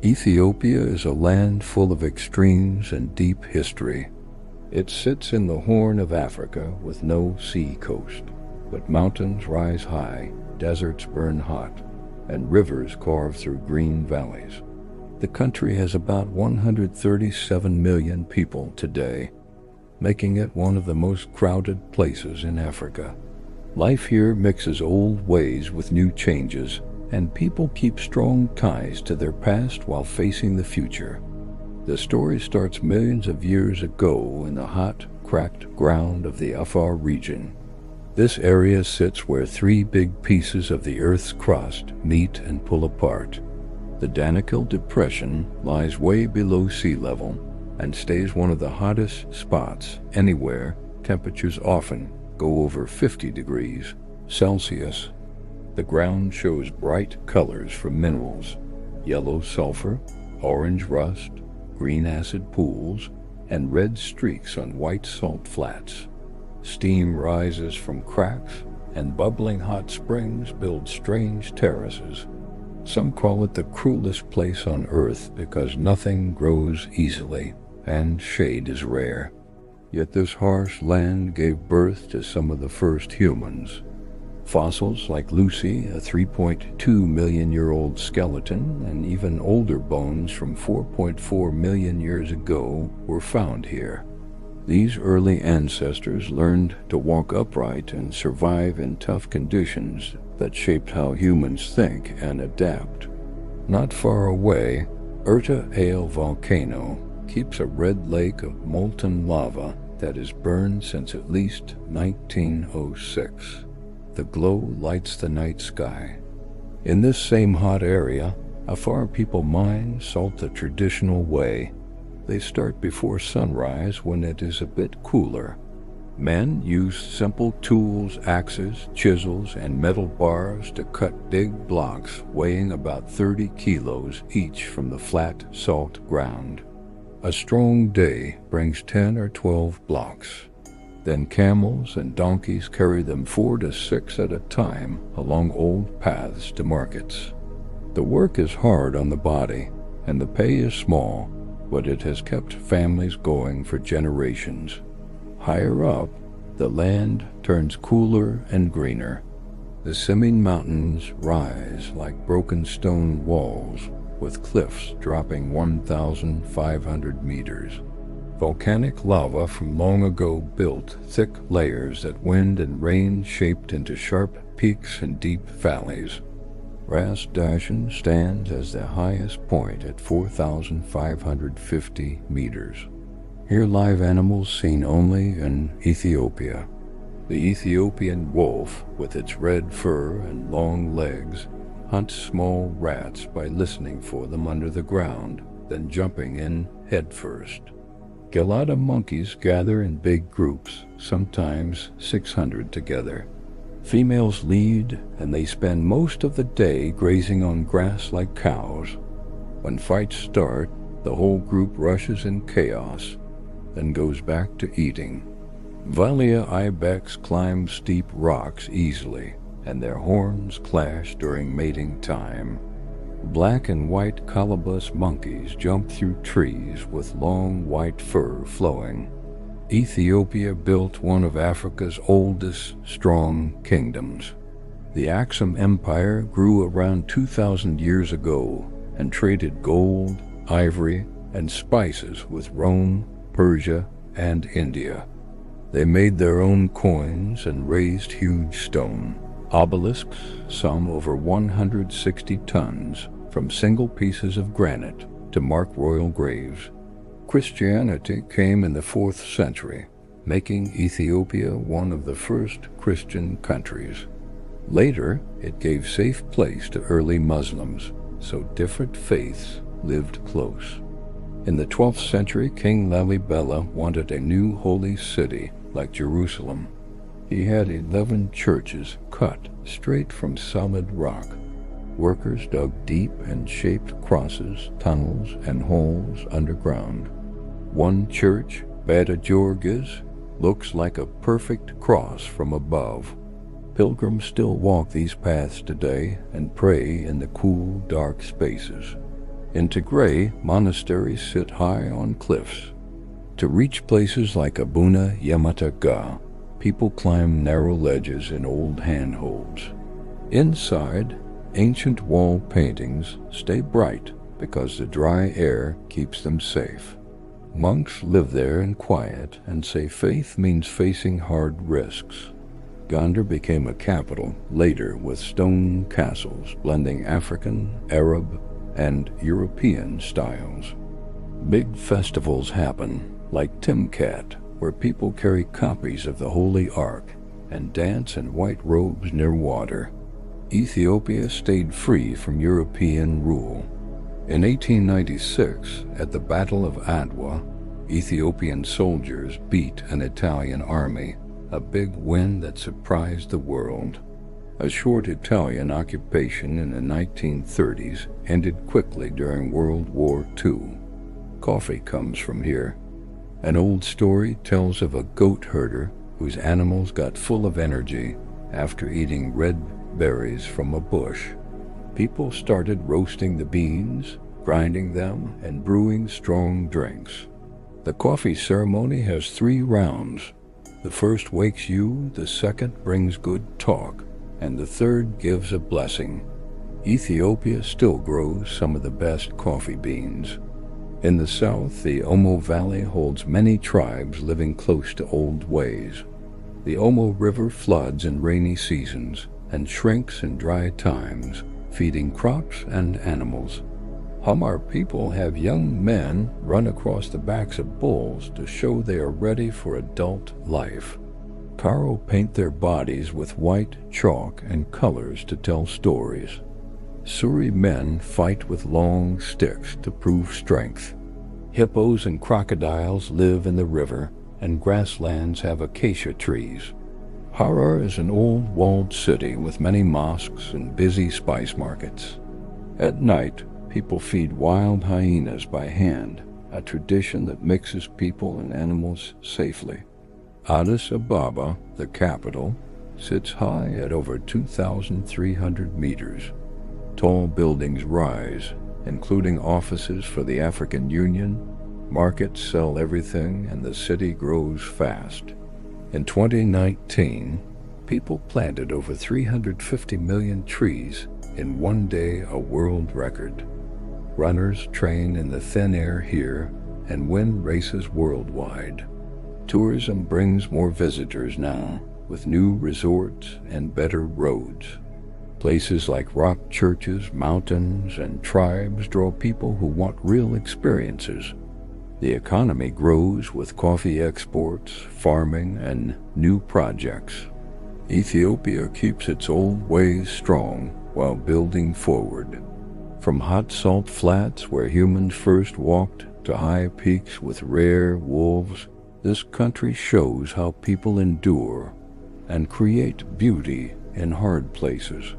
Ethiopia is a land full of extremes and deep history. It sits in the Horn of Africa with no sea coast, but mountains rise high, deserts burn hot, and rivers carve through green valleys. The country has about 137 million people today, making it one of the most crowded places in Africa. Life here mixes old ways with new changes, and people keep strong ties to their past while facing the future. The story starts millions of years ago in the hot, cracked ground of the Afar region. This area sits where three big pieces of the Earth's crust meet and pull apart. The Danakil Depression lies way below sea level and stays one of the hottest spots anywhere. Temperatures often go over 50 degrees Celsius. The ground shows bright colors from minerals: yellow sulfur, orange rust, green acid pools, and red streaks on white salt flats. Steam rises from cracks, and bubbling hot springs build strange terraces. Some call it the cruelest place on Earth because nothing grows easily, and shade is rare. Yet this harsh land gave birth to some of the first humans. Fossils like Lucy, a 3.2-million-year-old skeleton, and even older bones from 4.4 million years ago were found here. These early ancestors learned to walk upright and survive in tough conditions that shaped how humans think and adapt. Not far away, Erta Ale volcano keeps a red lake of molten lava that has burned since at least 1906. The glow lights the night sky. In this same hot area, Afar people mine salt the traditional way. They start before sunrise when it is a bit cooler. Men use simple tools, axes, chisels, and metal bars to cut big blocks weighing about 30 kilos each from the flat salt ground. A strong day brings 10 or 12 blocks. Then camels and donkeys carry them 4 to 6 at a time along old paths to markets. The work is hard on the body, and the pay is small, but it has kept families going for generations. Higher up, the land turns cooler and greener. The Simien Mountains rise like broken stone walls, with cliffs dropping 1,500 meters. Volcanic lava from long ago built thick layers that wind and rain shaped into sharp peaks and deep valleys. Ras Dashen stands as the highest point at 4,550 meters. Here live animals seen only in Ethiopia. The Ethiopian wolf, with its red fur and long legs, hunts small rats by listening for them under the ground, then jumping in headfirst. Gelada monkeys gather in big groups, sometimes 600 together. Females lead, and they spend most of the day grazing on grass like cows. When fights start, the whole group rushes in chaos, then goes back to eating. Valia ibex climb steep rocks easily, and their horns clash during mating time. Black and white colobus monkeys jump through trees with long white fur flowing. Ethiopia built one of Africa's oldest strong kingdoms. The Aksumite Empire grew around 2,000 years ago and traded gold, ivory, and spices with Rome, Persia, and India. They made their own coins and raised huge stone obelisks, some over 160 tons, from single pieces of granite to mark royal graves. Christianity came in the 4th century, making Ethiopia one of the first Christian countries. Later, it gave safe place to early Muslims, so different faiths lived close. In the 12th century, King Lalibela wanted a new holy city like Jerusalem. He had 11 churches cut straight from solid rock. Workers dug deep and shaped crosses, tunnels, and holes underground. One church, Beta Georges, looks like a perfect cross from above. Pilgrims still walk these paths today and pray in the cool, dark spaces. In Tigray, monasteries sit high on cliffs. To reach places like Abuna Yamataga, people climb narrow ledges in old handholds. Inside, ancient wall paintings stay bright because the dry air keeps them safe. Monks live there in quiet and say faith means facing hard risks. Gondar became a capital later with stone castles blending African, Arab, and European styles. Big festivals happen, like Timkat, where people carry copies of the Holy Ark and dance in white robes near water. Ethiopia stayed free from European rule. In 1896, at the Battle of Adwa, Ethiopian soldiers beat an Italian army, a big win that surprised the world. A short Italian occupation in the 1930s ended quickly during World War II. Coffee comes from here. An old story tells of a goat herder whose animals got full of energy after eating red berries from a bush. People started roasting the beans, grinding them, and brewing strong drinks. The coffee ceremony has 3 rounds. The first wakes you, the second brings good talk, and the third gives a blessing. Ethiopia still grows some of the best coffee beans. In the south, the Omo Valley holds many tribes living close to old ways. The Omo River floods in rainy seasons and shrinks in dry times, feeding crops and animals. Hamar people have young men run across the backs of bulls to show they are ready for adult life. Karo paint their bodies with white chalk and colors to tell stories. Suri men fight with long sticks to prove strength. Hippos and crocodiles live in the river, and grasslands have acacia trees. Harar is an old walled city with many mosques and busy spice markets. At night, people feed wild hyenas by hand, a tradition that mixes people and animals safely. Addis Ababa, the capital, sits high at over 2,300 meters. Tall buildings rise, including offices for the African Union. Markets sell everything, and the city grows fast. In 2019, people planted over 350 million trees in one day, a world record. Runners train in the thin air here and win races worldwide. Tourism brings more visitors now, with new resorts and better roads. Places like rock churches, mountains, and tribes draw people who want real experiences. The economy grows with coffee exports, farming, and new projects. Ethiopia keeps its old ways strong while building forward. From hot salt flats where humans first walked to high peaks with rare wolves, this country shows how people endure and create beauty in hard places.